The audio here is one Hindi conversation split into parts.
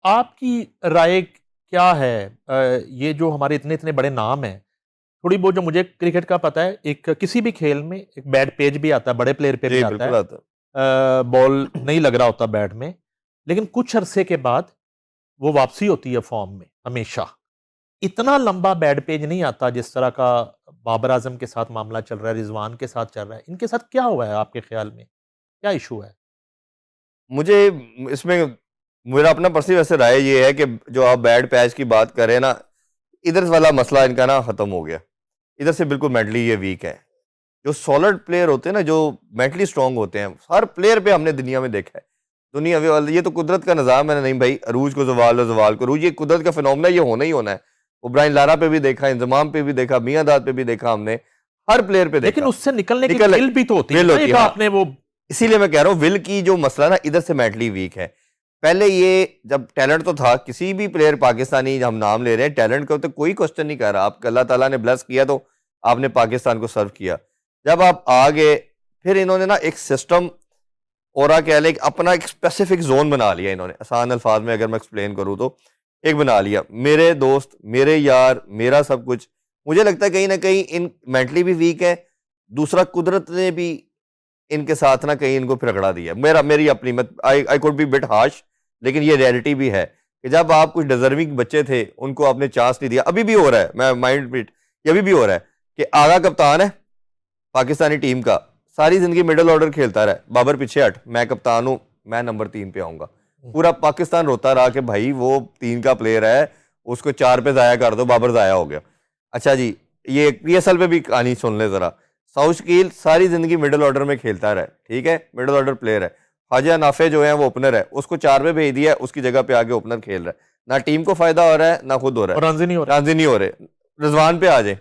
आपकी राय क्या है? ये जो हमारे इतने इतने बड़े नाम हैं, थोड़ी बहुत जो मुझे क्रिकेट का पता है, एक किसी भी खेल में एक बैड पेज भी आता है, बड़े प्लेयर पे भी जी आता है। बिल्कुल आता बॉल नहीं लग रहा होता बैट में, लेकिन कुछ अरसे के बाद वो वापसी होती है फॉर्म में हमेशा। इतना लंबा बैड पेज नहीं आता जिस तरह का बाबर आजम के साथ मामला चल रहा है, रिजवान के साथ चल रहा है। इनके साथ क्या हुआ है आपके ख्याल में? क्या इशू है? मुझे इसमें मेरा अपना पर्सनल वैसे राय ये है कि जो आप बैड पैच की बात कर रहे हैं ना, इधर वाला मसला इनका ना ख़त्म हो गया। इधर से बिल्कुल मेंटली ये वीक है। जो सॉलिड प्लेयर होते हैं ना, जो मेंटली स्ट्रांग होते हैं, हर प्लेयर पे हमने दुनिया में देखा है। दुनिया में ये तो कुदरत का निज़ाम है, नहीं भाई अरूज को ज़वाल हो, ज़वाल को अरूज, ये कुदरत का फिनोमेना, ये होना ही होना है। इब्राहिम लारा पे भी देखा, इंजमाम पे भी देखा, मियां दाद पे भी देखा हमने, हर प्लेयर पे लेकिन देखा। उससे निकलने की निकल विल भी तो होती है विल ना, होती एक है, हाँ। आपने वो इसीलिए मैं कह रहा हूँ विल की जो मसला ना, इधर से मेंटली वीक है। पहले ये जब टैलेंट तो था, किसी भी प्लेयर पाकिस्तानी हम नाम ले रहे हैं, टैलेंट का तो कोई क्वेश्चन नहीं कर रहा। आप अल्लाह ताला ने ब्लेस किया तो आपने पाकिस्तान को सर्व किया। जब आप आ गए, फिर इन्होंने ना एक सिस्टम और कह लें अपना एक स्पेसिफिक जोन बना लिया इन्होंने। आसान अल्फाज में अगर मैं एक्सप्लेन करूँ तो एक बना लिया, मेरे दोस्त, मेरे यार, मेरा सब कुछ। मुझे लगता है कहीं ना कहीं इन मेंटली भी वीक है। दूसरा, कुदरत ने भी इनके साथ ना कहीं इनको फिरगड़ा दिया। मेरी अपनी मत, I could be bit harsh, लेकिन ये रियलिटी भी है कि जब आप कुछ डिजर्विंग बच्चे थे, उनको आपने चांस नहीं दिया। अभी भी हो रहा है, मैं माइंड बिट, ये अभी भी हो रहा है कि आगा कप्तान है पाकिस्तानी टीम का, सारी जिंदगी मिडिल ऑर्डर खेलता रहा, बाबर पीछे हट, मैं कप्तान हूं, मैं नंबर 3 पे आऊंगा। पूरा पाकिस्तान रोता रहा कि भाई वो 3 का प्लेयर है, उसको 4 पे जाया कर दो, बाबर जाया हो गया। अच्छा जी, ये पीएसएल पे भी कहानी सुन ले जरा। साउथ शकील सारी जिंदगी मिडिल ऑर्डर में खेलता रहा, ठीक है, मिडिल ऑर्डर प्लेयर है। ख्वाजा नाफे जो है वो ओपनर है, उसको 4 पे भेज दिया, उसकी जगह पे आके ओपनर खेल रहा है। ना टीम को फायदा हो रहा है, ना खुद हो रहा और रन नहीं हो है, रहे। राजी नहीं हो रहे। रिजवान पे आ जाए,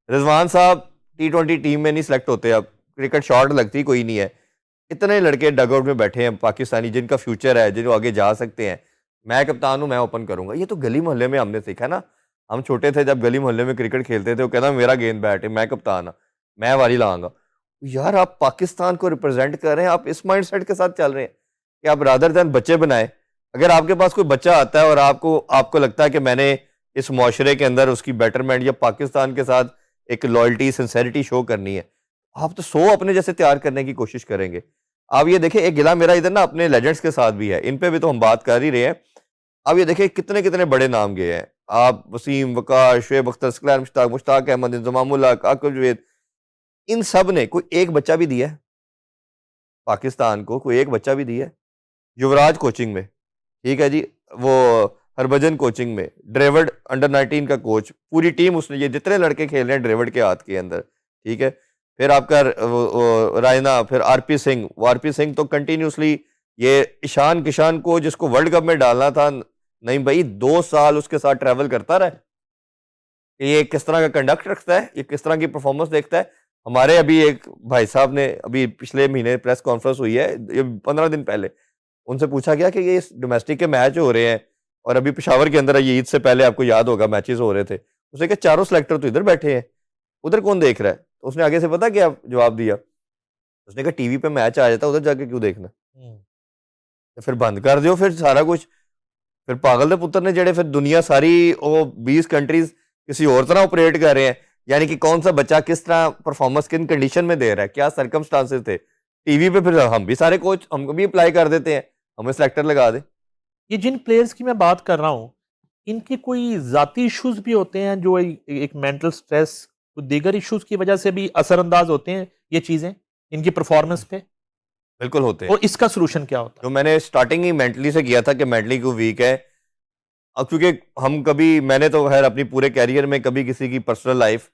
रिजवान साहब T20 टीम में नहीं सिलेक्ट होते, अब क्रिकेट शॉट लगती कोई नहीं है। इतने लड़के डगआउट में बैठे हैं पाकिस्तानी, जिनका फ्यूचर है, जिनको आगे जा सकते हैं। मैं कप्तान हूं, मैं ओपन करूंगा। ये तो गली मोहल्ले में हमने सीखा ना। हम छोटे थे जब गली मोहल्ले में क्रिकेट खेलते थे, वो कहना मेरा गेंद बैट है, मैं कप्तान, मैं वारी लाऊंगा। यार आप पाकिस्तान को रिप्रेजेंट कर रहे हैं, आप इस माइंडसेट के साथ चल रहे हैं कि आप रादर देन बच्चे बनाए। अगर आपके पास कोई बच्चा आता है और आपको आपको लगता है कि मैंने इस मुआशरे के अंदर उसकी बेटरमेंट या पाकिस्तान के साथ एक लॉयल्टी सिंसेरिटी शो करनी है, आप तो 100 अपने जैसे तैयार करने की कोशिश करेंगे। आप ये देखें, एक गिला मेरा इधर ना अपने लेजेंड्स के साथ भी है, इन पे भी तो हम बात कर ही रहे हैं। अब ये देखें कितने कितने बड़े नाम गए हैं। आप वसीम, वकार, शुएब अख्तर, सिकलैन मुश्ताक, मुश्ताक अहमद, इंजमामुल हक, आकिब जवेद, इन सब ने कोई एक बच्चा भी दिया है पाकिस्तान को, कोई एक बच्चा भी दिया है? युवराज कोचिंग में, ठीक है जी, वो हरभजन कोचिंग में, ड्रेविड अंडर 19 का कोच, पूरी टीम उसने, ये जितने लड़के खेल रहे हैं ड्रेविड के हाथ के अंदर, ठीक है। फिर आपका रायना, फिर आरपी सिंह, वो आरपी सिंह तो कंटिन्यूसली, ये ईशान किशान को जिसको वर्ल्ड कप में डालना था, नहीं भाई 2 साल उसके साथ ट्रैवल करता रहा कि ये किस तरह का कंडक्ट रखता है, ये किस तरह की परफॉर्मेंस देखता है। हमारे अभी एक भाई साहब ने अभी पिछले महीने प्रेस कॉन्फ्रेंस हुई है, ये 15 दिन पहले, उनसे पूछा गया कि ये डोमेस्टिक के मैच हो रहे हैं और अभी पेशावर के अंदर ये ईद से पहले आपको याद होगा मैचेस हो रहे थे, उसने कहा चारों सेलेक्टर तो इधर बैठे हैं, उधर कौन देख रहा है? तो उसने आगे से पता क्या जवाब दिया, उसने कहा टीवी पे मैच आ जाता है, उधर जाके क्यों देखना? तो फिर बंद कर दो फिर सारा कुछ। फिर पागल दे पुत्र ने जड़े, फिर दुनिया सारी वो 20 कंट्रीज किसी और तरह ऑपरेट कर रहे हैं। यानी कि कौन सा बच्चा किस तरह परफॉर्मेंस किन कंडीशन में दे रहा है, क्या सर्कमस्टांसेस थे टीवी पे, फिर हम भी सारे कोच हमको भी अप्लाई कर देते हैं, हमें सेलेक्टर लगा दे। ये जिन प्लेयर्स की मैं बात कर रहा हूँ, इनके कोई ज़ाती इश्यूज़ भी होते हैं जो एक मेंटल स्ट्रेस, कुछ दीगर इश्यूज़ की वजह से भी असरअंदाज होते हैं ये चीज़ें, इनकी परफॉर्मेंस पे? बिल्कुल होते हैं। और इसका सॉल्यूशन क्या होता जो मैंने स्टार्टिंग ही मेंटली से किया था कि मेंटली क्यों वीक है, अब क्योंकि हम कभी, मैंने तो खैर अपनी पूरे कैरियर में कभी किसी की पर्सनल लाइफ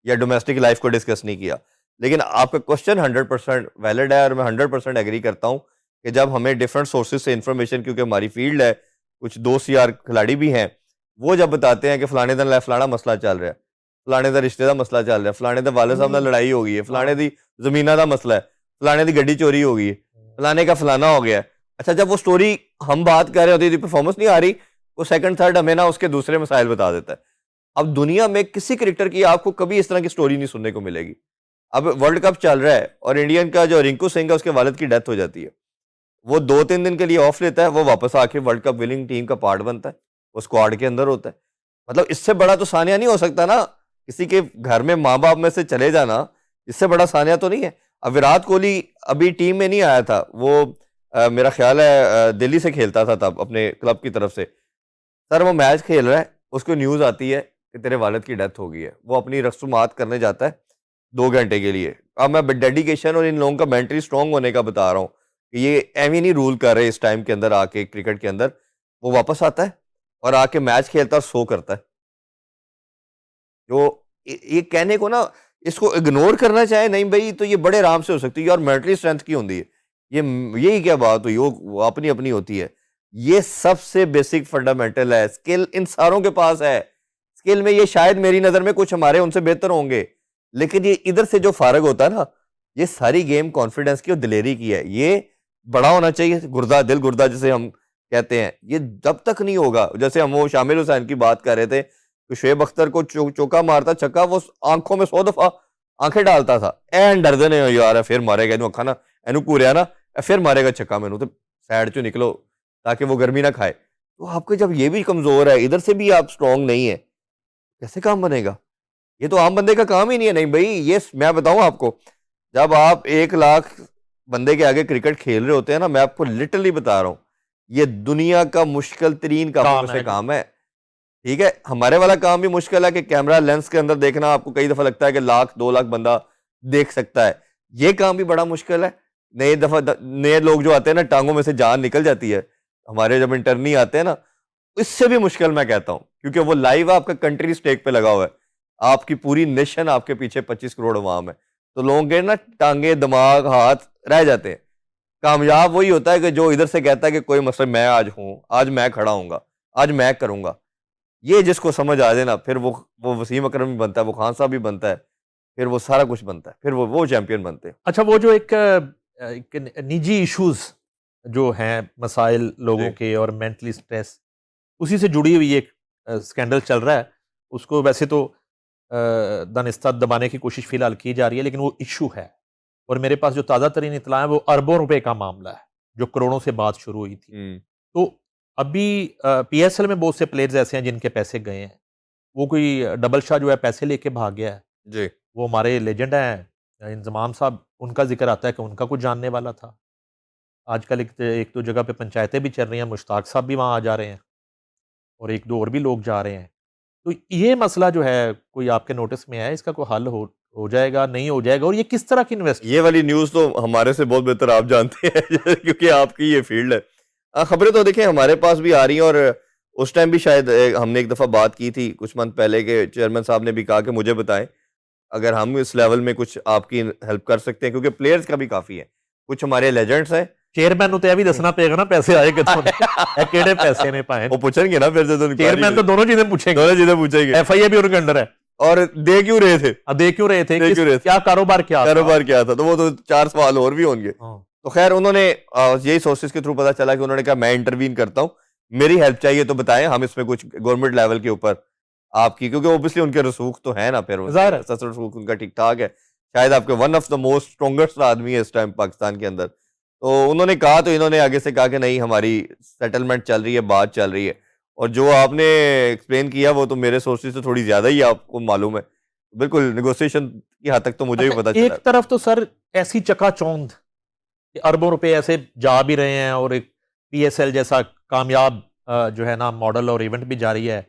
या डोमेस्टिक लाइफ को डिस्कस नहीं किया, लेकिन आपका क्वेश्चन 100% वैलिड है और मैं 100% एग्री करता हूं कि जब हमें डिफरेंट सोर्सेज से इंफॉर्मेशन, क्योंकि हमारी फील्ड है, कुछ दोस्त यार खिलाड़ी भी हैं, वो जब बताते हैं कि फलाने दिन फलाना मसला चल रहा है, फलाने का रिश्ते का मसला चल रहा है, फलाने का वाले साहब है? ਨਾਲ लड़ाई हो गई है, फलाने हाँ। की जमीना का मसला है, फलाने की गड्डी चोरी हो गई है, फलाने का फलाना हो गया है। अच्छा, जब वो स्टोरी हम बात कर रहे होते हैं, परफॉर्मेंस नहीं आ रही, वो सेकंड थर्ड हमें ना उसके दूसरे मसाइल बता देता है। अब दुनिया में किसी क्रिकेटर की आपको कभी इस तरह की स्टोरी नहीं सुनने को मिलेगी। अब वर्ल्ड कप चल रहा है और इंडियन का जो रिंकू सिंह है, उसके वालिद की डेथ हो जाती है, वो 2-3 दिन के लिए ऑफ लेता है, वो वापस आके वर्ल्ड कप विनिंग टीम का पार्ट बनता है, वो स्क्वाड के अंदर होता है। मतलब इससे बड़ा तो सानिया नहीं हो सकता ना, किसी के घर में माँ बाप में से चले जाना, इससे बड़ा सानिया तो नहीं है। अब विराट कोहली अभी टीम में नहीं आया था, वो मेरा ख्याल है दिल्ली से खेलता था तब अपने क्लब की तरफ से। सर वो मैच खेल रहा है, उसको न्यूज़ आती है कि तेरे वालिद की डेथ हो गई है, वो अपनी रस्मात करने जाता है 2 घंटे के लिए। अब मैं डेडिकेशन और इन लोगों का मेंटली स्ट्रांग होने का बता रहा हूँ कि ये एम ही नहीं रूल कर रहे इस टाइम के अंदर आके क्रिकेट के अंदर। वो वापस आता है और आके मैच खेलता है और सो करता है। जो ये कहने को ना, इसको इग्नोर करना चाहे नहीं भाई, तो ये बड़े आराम से हो सकती है और मेंटली स्ट्रेंथ की होती है। ये यही क्या बात हुई, वो अपनी अपनी होती है। ये सबसे बेसिक फंडामेंटल है, स्किल इन सारों के पास है। स्किल में ये शायद मेरी नज़र में कुछ हमारे उनसे बेहतर होंगे, लेकिन ये इधर से जो फारग होता है ना, ये सारी गेम कॉन्फिडेंस की और दिलेरी की है। ये बड़ा होना चाहिए, गुर्दा, दिल गुर्दा जिसे हम कहते हैं, ये जब तक नहीं होगा। जैसे हम वो शामिल हुसैन की बात कर रहे थे, तो शुएब अख्तर को चौका मारता छक्का, वो आंखों में 100 दफा आंखें डालता था, एन डरदे ने यार फिर मारेगा इनू अखा ना, एनू घूरिया ना फिर मारेगा छक्का, मैनू तो साइड चो निकलो ताकि वो गर्मी ना खाए। तो आपके जब ये भी कमजोर है, इधर से भी आप स्ट्रांग नहीं है, कैसे काम बनेगा? ये तो आम बंदे का काम ही नहीं है। नहीं भाई, ये मैं बताऊं आपको, जब आप 1 लाख बंदे के आगे क्रिकेट खेल रहे होते हैं ना, मैं आपको लिटरली बता रहा हूं, ये दुनिया का मुश्किल तरीन कामों में से काम है। ठीक है, हमारे वाला काम भी मुश्किल है कि कैमरा लेंस के अंदर देखना, आपको कई दफा लगता है कि 1 लाख 2 लाख बंदा देख सकता है, ये काम भी बड़ा मुश्किल है। नए लोग जो आते हैं ना, टांगों में से जान निकल जाती है हमारे जब इंटरनी आते हैं ना, इससे भी मुश्किल मैं कहता हूं, क्योंकि वो लाइव आपका कंट्री स्टेक पे लगा हुआ है, आपकी पूरी नेशन आपके पीछे 25 करोड़ अवाम है, तो लोगों के ना टांगे दिमाग हाथ रह जाते हैं। कामयाब वही होता है कि जो इधर से कहता है कि कोई मसला, मैं आज हूं, आज मैं खड़ा हूंगा, आज मैं करूंगा। ये जिसको समझ आ जाए ना, फिर वो वसीम अकरम भी बनता है, वो खान साहब भी बनता है, फिर वो सारा कुछ बनता है, फिर वो चैंपियन बनते हैं। अच्छा, वो जो एक निजी इश्यूज जो हैं, मसाइल लोगों जी। के और मेंटली स्ट्रेस, उसी से जुड़ी हुई एक स्कैंडल चल रहा है। उसको वैसे तो दानिस्ता दबाने की कोशिश फिलहाल की जा रही है, लेकिन वो इशू है। और मेरे पास जो ताज़ा तरीन इत्तला है, वो अरबों रुपए का मामला है, जो करोड़ों से बात शुरू हुई थी। तो अभी पीएसएल में बहुत से प्लेयर्स ऐसे हैं जिनके पैसे गए हैं। वो कोई डबल शाह जो है पैसे लेके भाग गया है। जी। वो हमारे लेजेंड हैं इंजमाम साहब, उनका जिक्र आता है कि उनका कुछ जानने वाला था। आजकल एक दो जगह पे पंचायतें भी चल रही हैं, मुश्ताक साहब भी वहाँ आ जा रहे हैं और एक दो और भी लोग जा रहे हैं। तो ये मसला जो है, कोई आपके नोटिस में है, इसका कोई हल हो जाएगा, नहीं हो जाएगा? और ये किस तरह की इन्वेस्ट, ये वाली न्यूज़ तो हमारे से बहुत बेहतर आप जानते हैं क्योंकि आपकी ये फील्ड है। खबरें तो देखें हमारे पास भी आ रही हैं, और उस टाइम भी शायद हमने एक दफ़ा बात की थी कुछ मंथ पहले के, चेयरमैन साहब ने भी कहा कि मुझे बताएं अगर हम इस लेवल में कुछ आपकी हेल्प कर सकते हैं, क्योंकि प्लेयर्स का भी काफ़ी है, कुछ हमारे लेजेंड्स हैं। चेयरमैन तो भी दसना पेगा ना पैसे आए कितों ने, केड़े पैसे ने पाए। वो पूछेंगे ना फिर से, तो चेयरमैन तो दोनों चीजें पूछेंगे, दोनों चीजें पूछेंगे, एफआईए भी उनके अंडर है। और दे क्यों रहे थे, दे क्यों रहे थे, क्या कारोबार क्या था, तो वो तो 4 सवाल और भी होंगे। तो खैर उन्होंने यही सोर्सेज के थ्रू पता चला कि उन्होंने कहा मैं इंटरवीन करता हूं, मेरी हेल्प चाहिए तो बताएं, हम इसमें कुछ गवर्नमेंट लेवल के ऊपर आपकी, क्योंकि ओब्वियसली उनके रसूख तो है ना, फिर ससुर रसूख उनका ठीक ठाक है, शायद आपके one of the most strongest आदमी है इस टाइम पाकिस्तान के अंदर। तो उन्होंने कहा, तो इन्होंने आगे से कहा कि नहीं हमारी सेटलमेंट चल रही है, बात चल रही है, और जो आपने एक्सप्लेन किया वो तो मेरे सोर्सेज से थोड़ी ज्यादा ही आपको मालूम है। बिल्कुल नेगोशिएशन की हद तक तो मुझे भी पता चला। एक तरफ तो सर ऐसी चकाचौंध, अरबों रुपए ऐसे जा भी रहे हैं, और एक पीएसएल जैसा कामयाब जो है ना मॉडल और इवेंट भी जारी है,